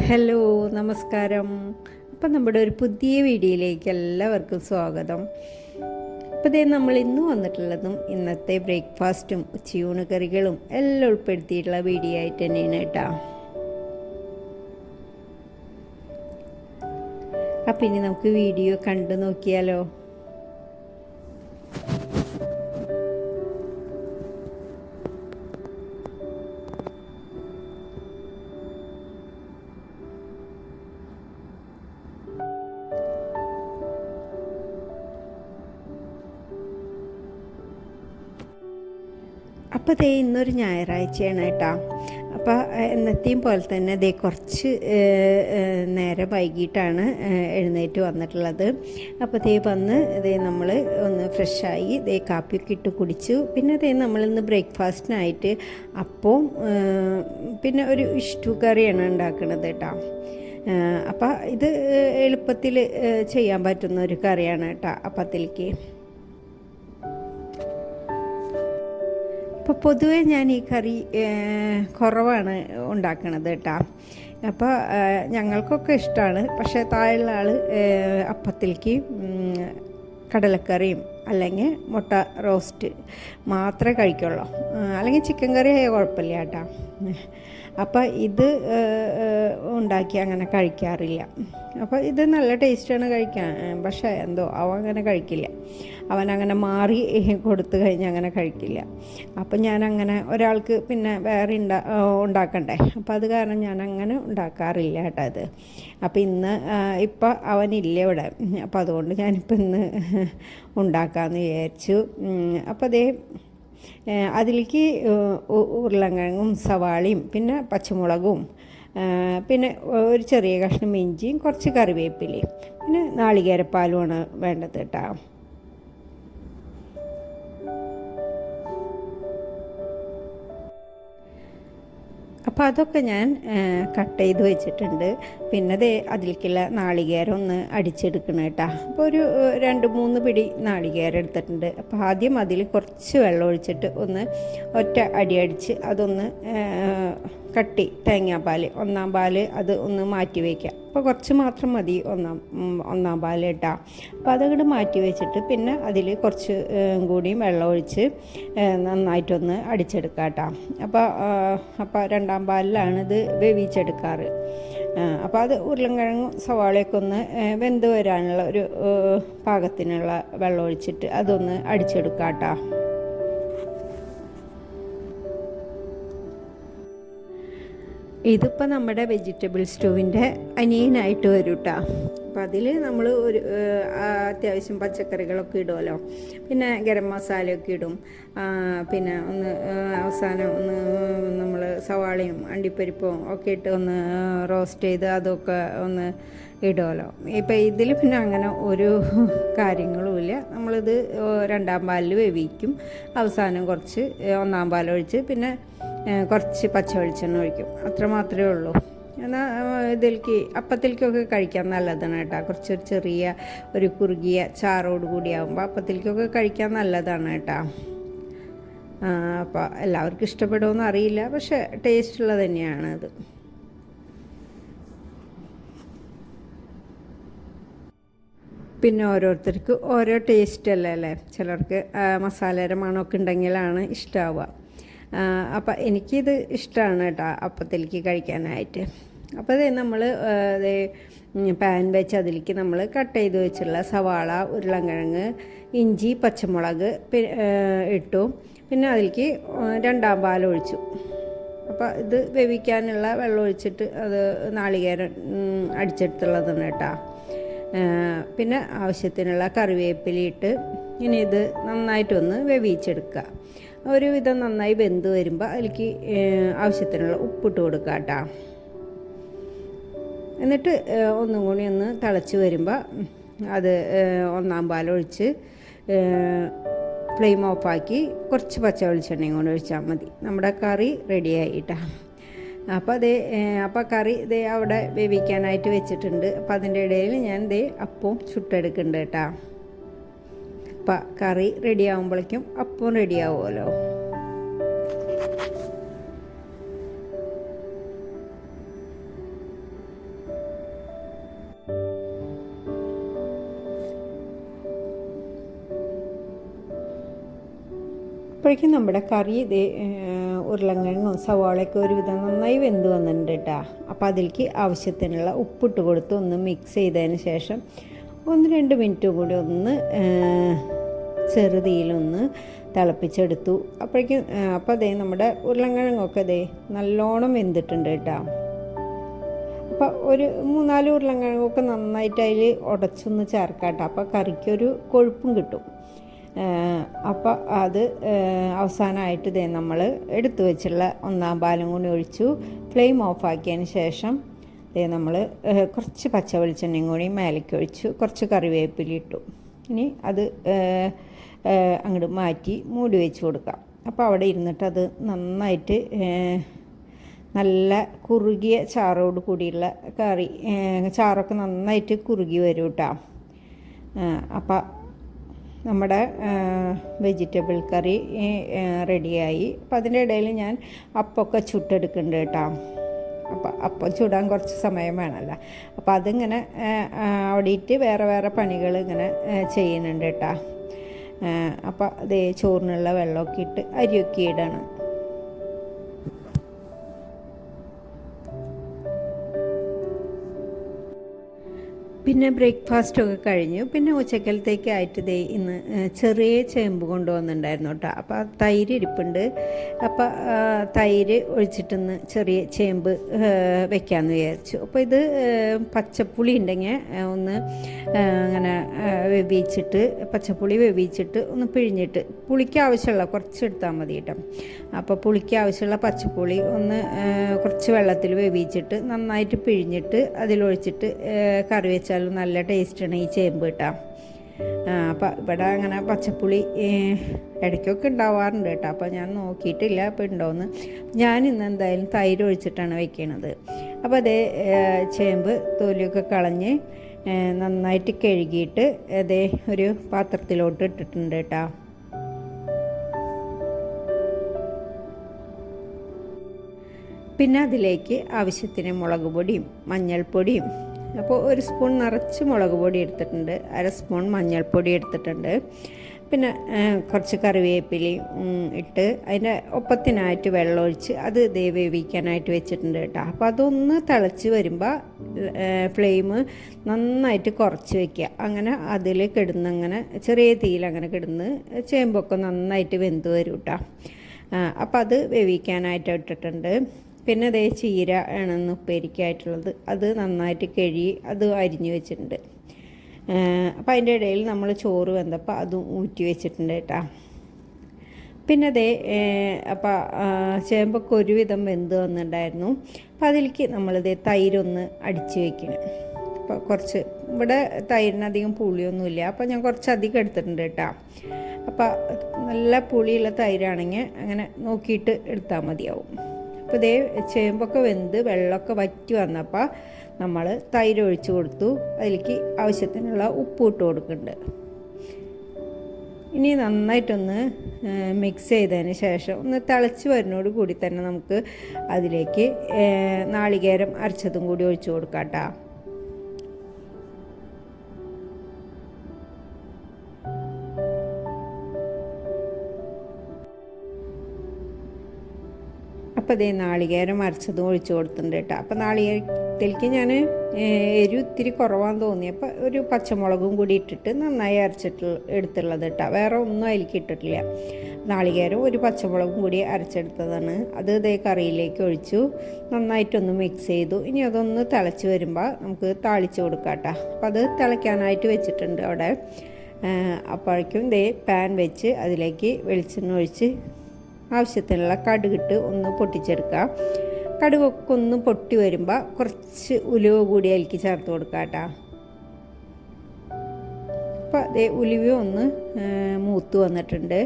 Hello, നമസ്കാരം. അപ്പം നമ്മുടെ ഒരു പുതിയ വീഡിയോയിലേക്ക് എല്ലാവർക്കും സ്വാഗതം. അപ്പോൾ ഇതേ നമ്മൾ ഇന്ന് വന്നിട്ടുള്ളതും ഇന്നത്തെ ബ്രേക്ക്ഫാസ്റ്റും ഉച്ചയൂണ് കറികളും എല്ലാം ഉൾപ്പെടുത്തിയിട്ടുള്ള വീഡിയോ ആയിട്ട് തന്നെയാണ് കേട്ടോ. അപ്പം ഇനി നമുക്ക് വീഡിയോ കണ്ടു നോക്കിയാലോ. അപ്പോൾ ദേ ഇന്നൊരു ഞായറാഴ്ചയാണ് കേട്ടോ. അപ്പോൾ എന്നത്തെയും പോലെ തന്നെ ദേ കുറച്ച് നേരം വൈകിട്ടാണ് എഴുന്നേറ്റ് വന്നിട്ടുള്ളത്. അപ്പോൾ ദേ വന്ന് ദേ നമ്മൾ ഒന്ന് ഫ്രഷായി ദേ കാപ്പിയൊക്കെ ഇട്ട് കുടിച്ചു. പിന്നെ ദേ നമ്മളിന്ന് ബ്രേക്ക്ഫാസ്റ്റിനായിട്ട് അപ്പവും പിന്നെ ഒരു ഇഷ്ടു കറിയാണ് ഉണ്ടാക്കുന്നത് കേട്ടോ. അപ്പോൾ ഇത് എളുപ്പത്തിൽ ചെയ്യാൻ പറ്റുന്ന ഒരു കറിയാണ് കേട്ടോ അപ്പത്തിലേക്ക്. അപ്പോൾ പൊതുവേ ഞാൻ ഈ കറി കുറവാണ് ഉണ്ടാക്കണത് കേട്ടോ. അപ്പോൾ ഞങ്ങൾക്കൊക്കെ ഇഷ്ടമാണ്. പക്ഷേ താഴെയുള്ള ആൾ അപ്പത്തിലേക്ക് കടലക്കറിയും അല്ലെങ്കിൽ മുട്ട റോസ്റ്റ് മാത്രമേ കഴിക്കുള്ളൂ. അല്ലെങ്കിൽ ചിക്കൻ കറി ആയാൽ കുഴപ്പമില്ല കേട്ടോ. അപ്പോൾ ഇത് ഉണ്ടാക്കി അങ്ങനെ കഴിക്കാറില്ല. അപ്പോൾ ഇത് നല്ല ടേസ്റ്റാണ് കഴിക്കാൻ. പക്ഷേ എന്തോ അവൻ അങ്ങനെ കഴിക്കില്ല. അവനങ്ങനെ മാറി കൊടുത്തു കഴിഞ്ഞാൽ അങ്ങനെ കഴിക്കില്ല. അപ്പം ഞാനങ്ങനെ ഒരാൾക്ക് പിന്നെ വേറെ ഉണ്ടാക്കണ്ടേ. അപ്പം അത് കാരണം ഞാനങ്ങനെ ഉണ്ടാക്കാറില്ല കേട്ടോ അത്. അപ്പം ഇപ്പം അവനില്ല ഇവിടെ. അപ്പം അതുകൊണ്ട് ഞാനിപ്പോൾ ഇന്ന് ഉണ്ടാക്കാമെന്ന് വിചാരിച്ചു. അപ്പോൾ അതേ അതിലേക്ക് ഉരുളക്കിഴങ്ങും സവാളയും പിന്നെ പച്ചമുളകും പിന്നെ ഒരു ചെറിയ കഷ്ണം ഇഞ്ചിയും കുറച്ച് കറിവേപ്പിലയും പിന്നെ നാളികേരപ്പാലുമാണ് വേണ്ടത് കേട്ടോ. അപ്പോൾ അതൊക്കെ ഞാൻ കട്ട് ചെയ്ത് വെച്ചിട്ടുണ്ട്. പിന്നെ അതിലേക്കുള്ള നാളികേരം ഒന്ന് അടിച്ചെടുക്കണം കേട്ടോ. അപ്പോൾ ഒരു 2-3 പിടി നാളികേരം എടുത്തിട്ടുണ്ട്. അപ്പോൾ ആദ്യം അതിൽ കുറച്ച് വെള്ളം ഒഴിച്ചിട്ട് ഒന്ന് ഒറ്റ അടി അടിച്ച് അതൊന്ന് കട്ടി തേങ്ങാപ്പാൽ 1-ാം പാൽ അത് ഒന്ന് മാറ്റി വയ്ക്കുക. അപ്പോൾ കുറച്ച് മാത്രം മതി 1-ാം പാൽ കേട്ടോ. അപ്പോൾ അതങ്ങോട്ട് മാറ്റി വെച്ചിട്ട് പിന്നെ അതിൽ കുറച്ച് കൂടിയും വെള്ളം ഒഴിച്ച് നന്നായിട്ടൊന്ന് അടിച്ചെടുക്കുക കേട്ടോ. അപ്പോൾ 2-ാം പാലിലാണ് ഇത് വേവിച്ചെടുക്കാറ്. അപ്പോൾ അത് ഉരുളക്കിഴങ്ങും സവാളയൊക്കെ ഒന്ന് വെന്ത് വരാനുള്ള ഒരു പാകത്തിനുള്ള വെള്ളം ഒഴിച്ചിട്ട് അതൊന്ന് അടിച്ചെടുക്കുക കേട്ടോ. ഇതിപ്പോൾ നമ്മുടെ വെജിറ്റബിൾ സ്റ്റൂവിൻ്റെ അനിയനായിട്ട് വരും കേട്ടോ. അപ്പം അതിൽ നമ്മൾ ഒരു അത്യാവശ്യം പച്ചക്കറികളൊക്കെ ഇടുമല്ലോ. പിന്നെ ഗരം മസാലയൊക്കെ ഇടും. പിന്നെ ഒന്ന് അവസാനം ഒന്ന് നമ്മൾ സവാളയും അണ്ടിപ്പരിപ്പും ഒക്കെ ഇട്ട് ഒന്ന് റോസ്റ്റ് ചെയ്ത് അതൊക്കെ ഒന്ന് ഇടുമല്ലോ. ഇപ്പം ഇതിൽ പിന്നെ അങ്ങനെ ഒരു കാര്യങ്ങളുമില്ല. നമ്മളിത് 2-ാം പാലിൽ വേവിക്കും. അവസാനം കുറച്ച് 1-ാം പാലൊഴിച്ച് പിന്നെ കുറച്ച് പച്ച വെളിച്ചെണ്ണ ഒഴിക്കും. അത്ര മാത്രമേ ഉള്ളൂ. എന്നാൽ അപ്പത്തിലേക്കൊക്കെ കഴിക്കാൻ നല്ലതാണ് കേട്ടോ. കുറച്ചൊരു ചെറിയ ഒരു കുറുകിയ ചാറോട് കൂടിയാകുമ്പോൾ അപ്പത്തിലേക്കൊക്കെ കഴിക്കാൻ നല്ലതാണ് കേട്ടോ. അപ്പോൾ എല്ലാവർക്കും ഇഷ്ടപ്പെടുമെന്ന് അറിയില്ല. പക്ഷേ ടേസ്റ്റുള്ളത് തന്നെയാണ് അത്. പിന്നെ ഓരോരുത്തർക്ക് ഓരോ ടേസ്റ്റ് അല്ലേ. ചിലർക്ക് മസാലയുടെ മണമൊക്കെ ഉണ്ടെങ്കിലാണ് ഇഷ്ടമാവുക. അപ്പം എനിക്കിത് ഇഷ്ടമാണ് കേട്ടോ അപ്പത്തിലേക്ക് കഴിക്കാനായിട്ട്. അപ്പോൾ അതേ നമ്മൾ പാൻ വെച്ച് അതിലേക്ക് നമ്മൾ കട്ട് ചെയ്ത് വെച്ചുള്ള സവാള, ഉരുളക്കിഴങ്ങ്, ഇഞ്ചി, പച്ചമുളക് ഇട്ടു. പിന്നെ അതിലേക്ക് 2-ാം പാൽ ഒഴിച്ചു. അപ്പോൾ ഇത് വേവിക്കാനുള്ള വെള്ളം ഒഴിച്ചിട്ട് അത് നാളികേരം അടിച്ചെടുത്തുള്ളതാണ് കേട്ടോ. പിന്നെ ആവശ്യത്തിനുള്ള കറിവേപ്പിലയിട്ട് ഇനി ഇത് നന്നായിട്ടൊന്ന് വേവിച്ചെടുക്കുക. ഒരുവിധം നന്നായി വെന്ത് വരുമ്പോൾ അതിലേക്ക് ആവശ്യത്തിനുള്ള ഉപ്പിട്ട് കൊടുക്കുക കേട്ടോ. എന്നിട്ട് ഒന്നും കൂടി ഒന്ന് തിളച്ച് വരുമ്പോൾ അത് 1-ാം പാലൊഴിച്ച് ഫ്ലെയിം ഓഫാക്കി കുറച്ച് പച്ച വെളിച്ചെണ്ണയും കൊണ്ട് ഒഴിച്ചാൽ മതി. നമ്മുടെ കറി റെഡിയായിട്ടാണ്. അപ്പോൾ കറി അവിടെ വേവിക്കാനായിട്ട് വെച്ചിട്ടുണ്ട്. അപ്പോൾ അതിൻ്റെ ഇടയിൽ ഞാൻ അപ്പവും ചുട്ടെടുക്കുന്നുണ്ട് കേട്ടോ. അപ്പം കറി റെഡിയാകുമ്പോഴേക്കും അപ്പം റെഡിയാവുമല്ലോ. അപ്പോഴേക്കും നമ്മുടെ കറി ഇത് ഉരുളക്കിഴങ്ങും സവാളയൊക്കെ ഒരുവിധം നന്നായി വെന്ത് വന്നിട്ടുണ്ട് കേട്ടോ. അപ്പോൾ അതിലേക്ക് ആവശ്യത്തിനുള്ള ഉപ്പിട്ട് കൊടുത്ത് ഒന്ന് മിക്സ് ചെയ്തതിന് ശേഷം 1-2 മിനിറ്റ് കൂടി ഒന്ന് ചെറുതീയിലൊന്ന് തിളപ്പിച്ചെടുത്തു. അപ്പോഴേക്കും അപ്പോൾ അതേ നമ്മുടെ ഉരുളക്കിഴങ്ങൊക്കെ അതേ നല്ലോണം വെന്തിട്ടുണ്ട് കേട്ടോ. അപ്പോൾ ഒരു 3-4 ഉരുളക്കിഴങ്ങൊക്കെ നന്നായിട്ട് അതിൽ ഉടച്ചൊന്ന് ചേർക്കാം കേട്ടോ. അപ്പോൾ കറിക്കൊരു കൊഴുപ്പും കിട്ടും. അപ്പോൾ അത് അവസാനമായിട്ട് ഇതേ നമ്മൾ എടുത്തു വെച്ചുള്ള 1-ാം പാലും കൂടി ഒഴിച്ചു. ഫ്ലെയിം ഓഫാക്കിയതിന് ശേഷം ഇതേ നമ്മൾ കുറച്ച് പച്ച വെളിച്ചെണ്ണയും കൂടി മേലേക്ക് ഒഴിച്ചു. കുറച്ച് കറിവേപ്പില ഇട്ടു. ഇനി അത് അങ്ങോട്ട് മാറ്റി മൂടി വെച്ച് കൊടുക്കാം. അപ്പോൾ അവിടെ ഇരുന്നിട്ട് അത് നന്നായിട്ട് നല്ല കുറുകിയ ചാറോട് കൂടിയുള്ള കറി, ചാറൊക്കെ നന്നായിട്ട് കുറുകി വരും കേട്ടോ. അപ്പോൾ നമ്മുടെ വെജിറ്റബിൾ കറി റെഡിയായി. അപ്പോൾ അതിൻ്റെ ഇടയിൽ ഞാൻ അപ്പമൊക്കെ ചുട്ടെടുക്കുന്നുണ്ട് കേട്ടോ. അപ്പം ചുടാൻ കുറച്ച് സമയം വേണമല്ലോ. അപ്പോൾ അതിങ്ങനെ അവിടെ ഇട്ട് വേറെ വേറെ പണികൾ ഇങ്ങനെ ചെയ്യുന്നുണ്ട് കേട്ടോ. അപ്പോൾ അതേ ചോറിനുള്ള വെള്ളമൊക്കെ ഇട്ട് അരിയൊക്കെ ഇടണം. പിന്നെ ബ്രേക്ക്ഫാസ്റ്റൊക്കെ കഴിഞ്ഞു. പിന്നെ ഉച്ചക്കലത്തേക്കായിട്ട് ദേ ഇന്ന് ചെറിയ ചേമ്പ് കൊണ്ടുവന്നിട്ടുണ്ടായിരുന്നു കേട്ടോ. അപ്പോൾ തൈര് ഇരിപ്പുണ്ട്. അപ്പോൾ തൈര് ഒഴിച്ചിട്ടൊന്ന് ചെറിയ ചേമ്പ് വെക്കാമെന്ന് വിചാരിച്ചു. അപ്പോൾ ഇത് പച്ചപ്പുളി ഉണ്ടെങ്കിൽ ഒന്ന് അങ്ങനെ വേവിച്ചിട്ട്, പച്ചപ്പുളി വേവിച്ചിട്ട് ഒന്ന് പിഴിഞ്ഞിട്ട്, പുളിക്ക് ആവശ്യമുള്ള കുറച്ച് എടുത്താൽ മതി കേട്ടോ. അപ്പോൾ പുളിക്ക് ആവശ്യമുള്ള പച്ചപ്പുളി ഒന്ന് കുറച്ച് വെള്ളത്തിൽ വേവിച്ചിട്ട് നന്നായിട്ട് പിഴിഞ്ഞിട്ട് അതിലൊഴിച്ചിട്ട് കറി വെച്ചാൽ നല്ല ടേസ്റ്റാണ് ഈ ചേമ്പ് കേട്ടോ. അപ്പോൾ ഇവിടെ അങ്ങനെ പച്ചപ്പുളി ഇടയ്ക്കൊക്കെ ഉണ്ടാവാറുണ്ട് കേട്ടോ. അപ്പോൾ ഞാൻ നോക്കിയിട്ടില്ല അപ്പോൾ ഉണ്ടോയെന്ന്. ഞാൻ ഇന്ന് എന്തായാലും തൈര് ഒഴിച്ചിട്ടാണ് വെക്കണത്. അപ്പോൾ അതേ ചേമ്പ് തൊലിയൊക്കെ കളഞ്ഞ് നന്നായിട്ട് കഴുകിയിട്ട് അതേ ഒരു പാത്രത്തിലോട്ട് ഇട്ടിട്ടുണ്ട് കേട്ടോ. പിന്നെ അതിലേക്ക് ആവശ്യത്തിന് മുളക് പൊടിയും മഞ്ഞൾപ്പൊടിയും, അപ്പോൾ 1 സ്പൂൺ നിറച്ച് മുളക് പൊടി എടുത്തിട്ടുണ്ട്, 1/2 സ്പൂൺ മഞ്ഞൾപ്പൊടി എടുത്തിട്ടുണ്ട്. പിന്നെ കുറച്ച് കറിവേപ്പിലയും ഇട്ട് അതിൻ്റെ ഒപ്പത്തിനായിട്ട് വെള്ളമൊഴിച്ച് അത് ദേ വേവിക്കാനായിട്ട് വെച്ചിട്ടുണ്ട് കേട്ടോ. അപ്പോൾ അതൊന്ന് തിളച്ച് വരുമ്പോൾ ഫ്ലെയിം നന്നായിട്ട് കുറച്ച് വയ്ക്കുക. അങ്ങനെ അതിൽ കിടന്നങ്ങനെ ചെറിയ തീയിൽ അങ്ങനെ കിടന്ന് ചേമ്പൊക്കെ നന്നായിട്ട് വെന്ത് വരും കേട്ടോ. അപ്പോൾ അത് വേവിക്കാനായിട്ട് ഇട്ടിട്ടുണ്ട്. പിന്നെ അതേ ചീര ആണെന്ന് ഉപ്പേരിക്കായിട്ടുള്ളത്, അത് നന്നായിട്ട് കഴുകി അത് അരിഞ്ഞു വെച്ചിട്ടുണ്ട്. അപ്പോൾ അതിൻ്റെ ഇടയിൽ നമ്മൾ ചോറ് വെന്തപ്പോൾ അതും ഊറ്റി വെച്ചിട്ടുണ്ട് കേട്ടോ. പിന്നെ അതേ അപ്പോൾ ചേമ്പൊക്കെ ഒരുവിധം വെന്ത് വന്നിട്ടുണ്ടായിരുന്നു. അപ്പോൾ അതിലേക്ക് നമ്മളിതേ തൈരൊന്ന് അടിച്ച് വയ്ക്കണം. അപ്പോൾ കുറച്ച് ഇവിടെ തൈരിനധികം പുളിയൊന്നുമില്ല, അപ്പോൾ ഞാൻ കുറച്ച് അധികം എടുത്തിട്ടുണ്ട് കേട്ടോ. അപ്പോൾ നല്ല പുളിയുള്ള തൈരാണെങ്കിൽ അങ്ങനെ നോക്കിയിട്ട് എടുത്താൽ മതിയാവും. അപ്പോൾ ഇതേ ചേമ്പൊക്കെ വെന്ത് വെള്ളമൊക്കെ വറ്റി വന്നപ്പോൾ നമ്മൾ തൈര് ഒഴിച്ച് കൊടുത്തു. അതിലേക്ക് ആവശ്യത്തിനുള്ള ഉപ്പ് ഇട്ട് കൊടുക്കുന്നുണ്ട്. ഇനി നന്നായിട്ടൊന്ന് മിക്സ് ചെയ്തതിന് ശേഷം ഒന്ന് തിളച്ച് വരുന്നതോട് കൂടി തന്നെ നമുക്ക് അതിലേക്ക് നാളികേരം അരച്ചതും കൂടി ഒഴിച്ച് കൊടുക്കാം കേട്ടോ. അപ്പോൾ അതേ നാളികേരം അരച്ചതും ഒഴിച്ച് കൊടുത്തിട്ടുണ്ട് കേട്ടോ. അപ്പോൾ നാളികേരത്തിലേക്ക് ഞാൻ എരിവ് ഇത്തിരി കുറവാന്ന് തോന്നി. അപ്പോൾ ഒരു പച്ചമുളകും കൂടി ഇട്ടിട്ട് നന്നായി എടുത്തുള്ളത് കേട്ടോ. വേറെ ഒന്നും അതിലേക്ക് ഇട്ടിട്ടില്ല. നാളികേരം ഒരു പച്ചമുളകും കൂടി അരച്ചെടുത്തതാണ്. അത് ഇതേ കറിയിലേക്ക് ഒഴിച്ചു നന്നായിട്ടൊന്ന് മിക്സ് ചെയ്തു. ഇനി അതൊന്ന് തിളച്ച് വരുമ്പോൾ നമുക്ക് താളിച്ച് കൊടുക്കാം കേട്ടോ. അപ്പോൾ അത് തിളയ്ക്കാനായിട്ട് വെച്ചിട്ടുണ്ട് അവിടെ. അപ്പോഴേക്കും ഇതേ പാൻ വെച്ച് അതിലേക്ക് വെളിച്ചെണ്ണ ഒഴിച്ച് ആവശ്യത്തിനുള്ള കടുകിട്ട് ഒന്ന് പൊട്ടിച്ചെടുക്കാം. കടുകൊക്കെ ഒന്ന് പൊട്ടി വരുമ്പോൾ കുറച്ച് ഉലുവ കൂടി അതിലേക്ക് ചേർത്ത് കൊടുക്കാം കേട്ടോ. അപ്പോൾ അതേ ഉലുവ ഒന്ന് മൂത്ത് വന്നിട്ടുണ്ട്.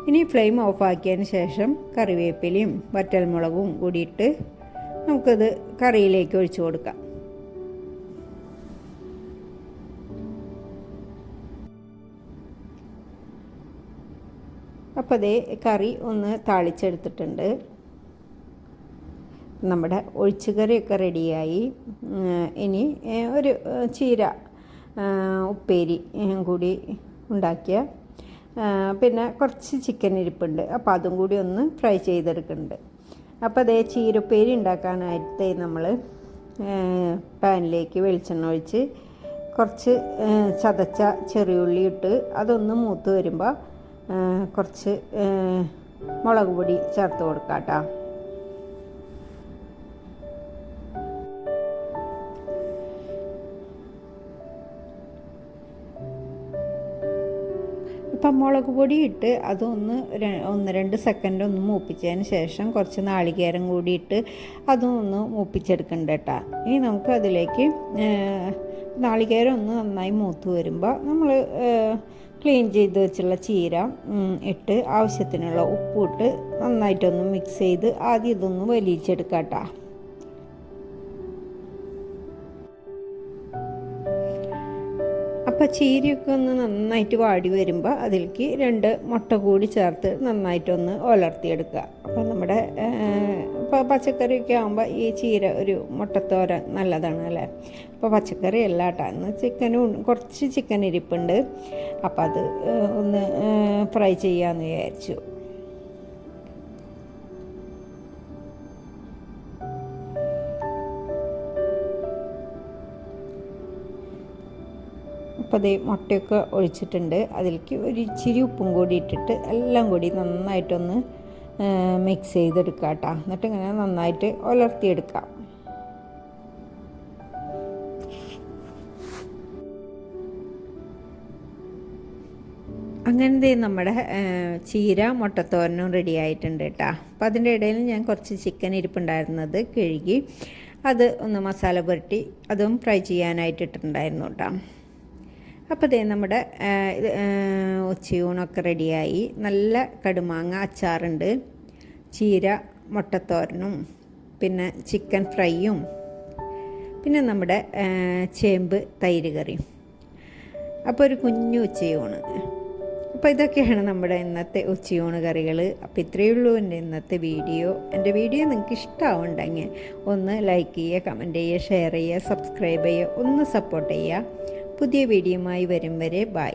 ഇനി ഫ്ലെയിം ഓഫാക്കിയതിന് ശേഷം കറിവേപ്പിലയും വറ്റൽമുളകും കൂടിയിട്ട് നമുക്കത് കറിയിലേക്ക് ഒഴിച്ചു കൊടുക്കാം. അപ്പോൾ അതേ കറി ഒന്ന് താളിച്ചെടുത്തിട്ടുണ്ട്. നമ്മുടെ ഒഴിച്ചുകറിയൊക്കെ റെഡിയായി. ഇനി ഒരു ചീര ഉപ്പേരി കൂടി ഉണ്ടാക്കിയ പിന്നെ കുറച്ച് ചിക്കൻ ഇരിപ്പുണ്ട്, അപ്പോൾ അതും കൂടി ഒന്ന് ഫ്രൈ ചെയ്തെടുക്കുന്നുണ്ട്. അപ്പോൾ അതേ ചീരപ്പേരി ഉണ്ടാക്കാനായിട്ട് നമ്മൾ പാനിലേക്ക് വെളിച്ചെണ്ണ ഒഴിച്ച് കുറച്ച് ചതച്ച ചെറിയുള്ളി ഇട്ട് അതൊന്ന് മൂത്ത് വരുമ്പോൾ കുറച്ച് മുളക് പൊടി ചേർത്ത് കൊടുക്കാം കേട്ടോ. അപ്പം മുളക് പൊടി ഇട്ട് അതൊന്ന് 1-2 സെക്കൻഡ് ഒന്ന് മൂപ്പിച്ചതിന് ശേഷം കുറച്ച് നാളികേരം കൂടി ഇട്ട് അതും ഒന്ന് മൂപ്പിച്ചെടുക്കണ്ട കേട്ടോ. ഇനി നമുക്ക് അതിലേക്ക് നാളികേരം ഒന്ന് നന്നായി മൂത്ത് വരുമ്പോൾ നമ്മൾ ക്ലീൻ ചെയ്ത് വെച്ചുള്ള ചീര ഇട്ട് ആവശ്യത്തിനുള്ള ഉപ്പിട്ട് നന്നായിട്ടൊന്ന് മിക്സ് ചെയ്ത് ആദ്യം ഇതൊന്ന് വലിച്ചെടുക്കാം കേട്ടോ. അപ്പോൾ ചീരയൊക്കെ ഒന്ന് നന്നായിട്ട് വാടി വരുമ്പോൾ അതിലേക്ക് 2 മുട്ട കൂടി ചേർത്ത് നന്നായിട്ടൊന്ന് ഉലർത്തിയെടുക്കുക. അപ്പോൾ നമ്മുടെ ഇപ്പോൾ പച്ചക്കറിയൊക്കെ ആകുമ്പോൾ ഈ ചീര ഒരു മുട്ടത്തോര നല്ലതാണ് അല്ലേ. അപ്പോൾ പച്ചക്കറി അല്ല കേട്ടോ, ഇന്ന് കുറച്ച് ചിക്കൻ ഇരിപ്പുണ്ട്, അപ്പോൾ അത് ഒന്ന് ഫ്രൈ ചെയ്യാമെന്ന് വിചാരിച്ചു. അപ്പോൾ അതേ മുട്ടയൊക്കെ ഒഴിച്ചിട്ടുണ്ട്, അതിലേക്ക് ഒരു ഇച്ചിരി ഉപ്പും കൂടി ഇട്ടിട്ട് എല്ലാം കൂടി നന്നായിട്ടൊന്ന് മിക്സ് ചെയ്തെടുക്കുക കേട്ടോ. എന്നിട്ട് ഇങ്ങനെ നന്നായിട്ട് ഉലർത്തിയെടുക്കാം. അങ്ങനത്തെ നമ്മുടെ ചീര മുട്ടത്തോരനും റെഡി ആയിട്ടുണ്ട് കേട്ടോ. അപ്പോൾ അതിൻ്റെ ഇടയിൽ ഞാൻ കുറച്ച് ചിക്കൻ ഇരിപ്പുണ്ടായിരുന്നത് കഴുകി അത് ഒന്ന് മസാല പുരട്ടി അതും ഫ്രൈ ചെയ്യാനായിട്ട് ഇട്ടിട്ടുണ്ടായിരുന്നു കേട്ടോ. അപ്പോൾ ദേ നമ്മുടെ ഉച്ചയൂണൊക്കെ റെഡിയായി. നല്ല കടുമാങ്ങ അച്ചാറുണ്ട്, ചീര മുട്ടത്തോരനും പിന്നെ ചിക്കൻ ഫ്രൈയും പിന്നെ നമ്മുടെ ചേമ്പ് തൈര് കറിയും. അപ്പോൾ ഒരു കുഞ്ഞു ഉച്ചയൂണ്. അപ്പോൾ ഇതൊക്കെയാണ് നമ്മുടെ ഇന്നത്തെ ഉച്ചയൂണ് കറികൾ. അപ്പോൾ ഇത്രയേ ഉള്ളൂ എൻ്റെ ഇന്നത്തെ വീഡിയോ. എൻ്റെ വീഡിയോ നിങ്ങൾക്ക് ഇഷ്ടമാവുണ്ടെങ്കിൽ ഒന്ന് ലൈക്ക് ചെയ്യുക, കമൻറ്റ് ചെയ്യുക, ഷെയർ ചെയ്യുക, സബ്സ്ക്രൈബ് ചെയ്യുക, ഒന്ന് സപ്പോർട്ട് ചെയ്യുക. പുതിയ വീഡിയോയുമായി വരും വരെ ബൈ.